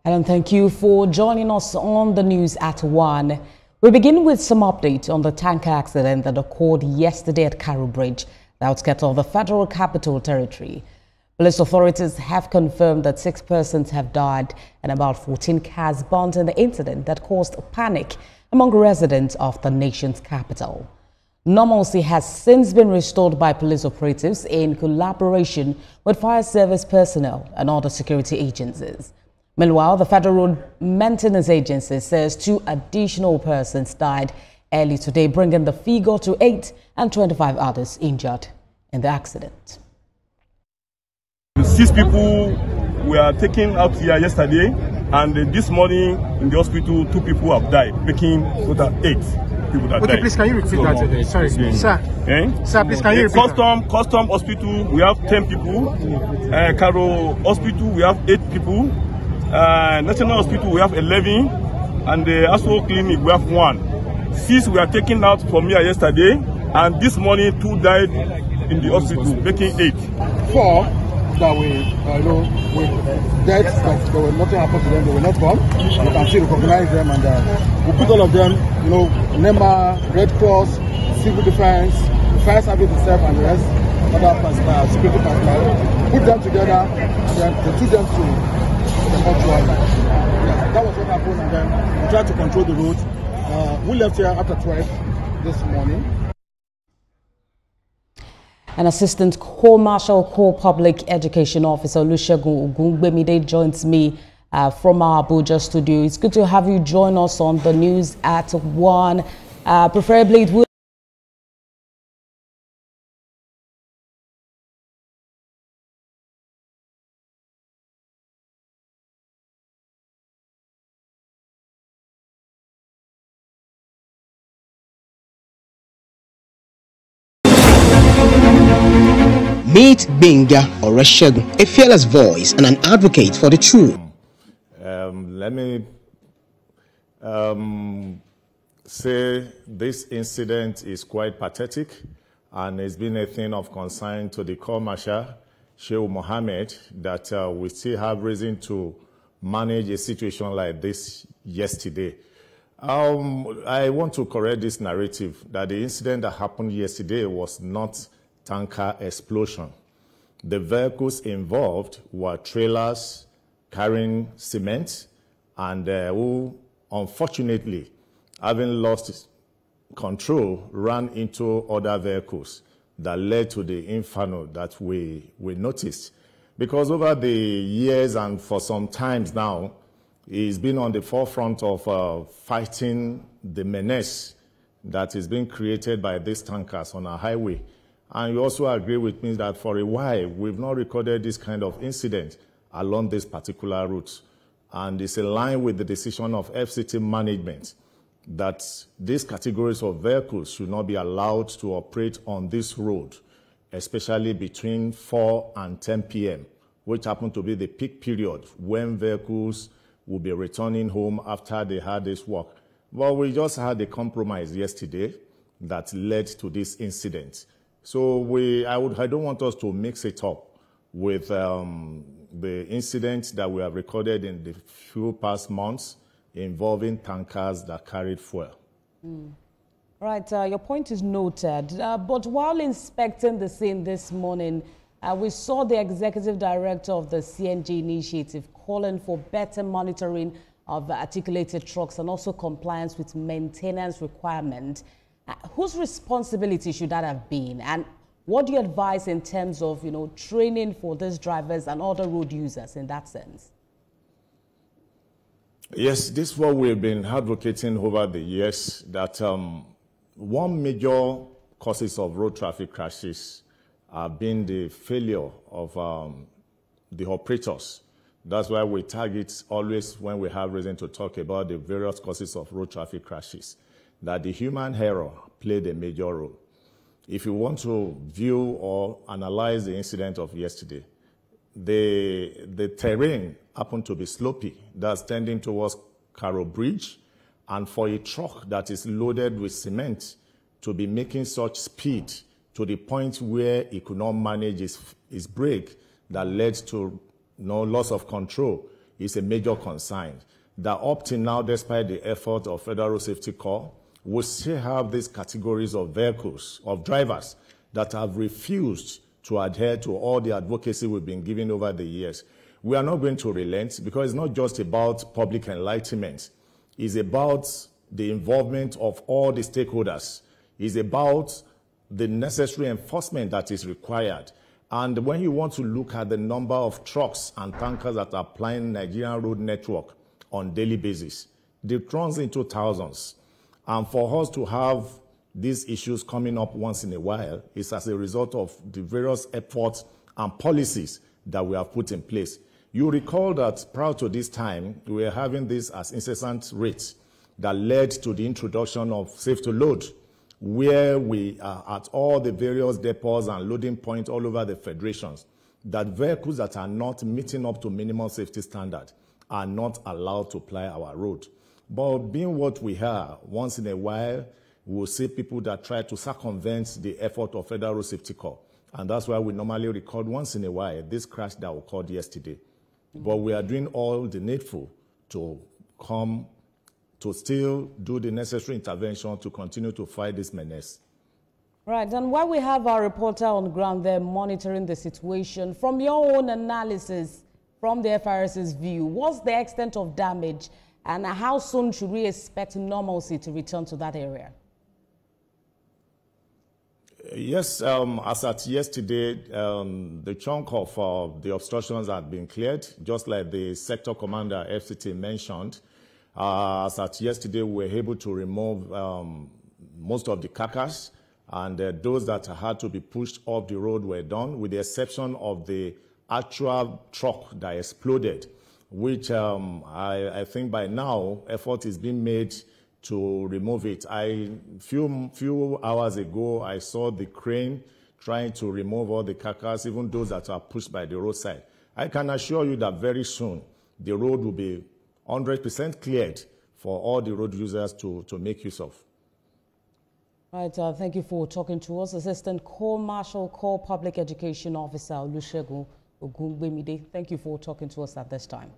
And thank you for joining us on the news at 1. We begin with some update on the tanker accident that occurred yesterday at Karu Bridge, the outskirts of the Federal Capital Territory. Police authorities have confirmed that 6 persons have died and about 14 cars burnt in the incident that caused panic among residents of the nation's capital. Normalcy has since been restored by police operatives in collaboration with fire service personnel and other security agencies. Meanwhile, the Federal Road Maintenance Agency says 2 additional persons died early today, bringing the figure to 8 and 25 others injured in the accident. 6 people were taken out here yesterday, and this morning in the hospital 2 people have died, making total 8 people that died. Okay, please can you repeat that again? Sorry, sir. Sir, please can you repeat Custom Hospital, we have 10 people. Karu Hospital, we have 8 people. National Hospital, we have 11, and the Aso Clinic, we have 1. 6 were taken out from here yesterday, and this morning 2 died in the hospital, making 8. 4 that with deaths that there was nothing happened to them, they were not gone. You can still recognize them, and we put all of them, NEMA, Red Cross, Civil Defense, Fire Service itself, and the rest, other security personnel, put them together, and then they took them to the mortuary. That was what happened, and then we tried to control the road. We left here after 12 this morning. An Assistant Corps Marshal Corps Public Education Officer Olusegun Ogungbemide joins me from our Abuja studio. It's good to have you join us on the news at 1. Preferably it would Meet Benga Olusegun, a fearless voice and an advocate for the truth. Let me say this incident is quite pathetic, and it's been a thing of concern to the Corps Marshal, Sheikh Mohammed, that we still have reason to manage a situation like this yesterday. I want to correct this narrative that the incident that happened yesterday was not tanker explosion. The vehicles involved were trailers carrying cement, and who, unfortunately, having lost control, ran into other vehicles that led to the inferno that we noticed. Because over the years and for some times now, he's been on the forefront of fighting the menace that is being created by these tankers on our highway. And you also agree with me that for a while, we've not recorded this kind of incident along this particular route. And it's in line with the decision of FCT management that these categories of vehicles should not be allowed to operate on this road, especially between 4 and 10 p.m., which happen to be the peak period when vehicles will be returning home after they had this work. Well, we just had a compromise yesterday that led to this incident. So I don't want us to mix it up with the incidents that we have recorded in the few past months involving tankers that carried fuel. Right, your point is noted. But while inspecting the scene this morning, we saw the executive director of the CNG initiative calling for better monitoring of articulated trucks and also compliance with maintenance requirements. Whose responsibility should that have been? And what do you advise in terms of, training for these drivers and other road users in that sense? Yes, this is what we've been advocating over the years, that one major causes of road traffic crashes have been the failure of the operators. That's why we target always when we have reason to talk about the various causes of road traffic crashes, that the human error played a major role. If you want to view or analyze the incident of yesterday, the terrain happened to be slopey, that's tending towards Karu Bridge, and for a truck that is loaded with cement to be making such speed to the point where he could not manage his brake, that led to loss of control. is a major concern. That up till now, despite the effort of Federal Safety Corps, we still have these categories of vehicles, of drivers, that have refused to adhere to all the advocacy we've been giving over the years. We are not going to relent, because it's not just about public enlightenment. It's about the involvement of all the stakeholders. It's about the necessary enforcement that is required. And when you want to look at the number of trucks and tankers that are plying Nigerian road network on daily basis, it runs into thousands. And for us to have these issues coming up once in a while is as a result of the various efforts and policies that we have put in place. You recall that prior to this time, we were having this as incessant rates that led to the introduction of safe to load, where we are at all the various depots and loading points all over the federations, that vehicles that are not meeting up to minimum safety standard are not allowed to ply our road. But being what we are, once in a while, we'll see people that try to circumvent the effort of Federal Safety Corps. And that's why we normally record once in a while this crash that occurred yesterday. But we are doing all the needful to come to still do the necessary intervention to continue to fight this menace. Right, and while we have our reporter on ground there monitoring the situation, from your own analysis, from the FRS's view, what's the extent of damage and how soon should we expect normalcy to return to that area? Yes, as at yesterday, the chunk of the obstructions had been cleared, just like the sector commander FCT mentioned. As at yesterday, we were able to remove most of the carcass, and those that had to be pushed off the road were done, with the exception of the actual truck that exploded, which I think by now effort is being made to remove it. Few hours ago, I saw the crane trying to remove all the carcass, even those that are pushed by the roadside. I can assure you that very soon the road will be 100% cleared for all the road users to make use of. Right, thank you for talking to us. Assistant Corps Marshal, Corps Public Education Officer Olusegun Ogungbemide. Thank you for talking to us at this time.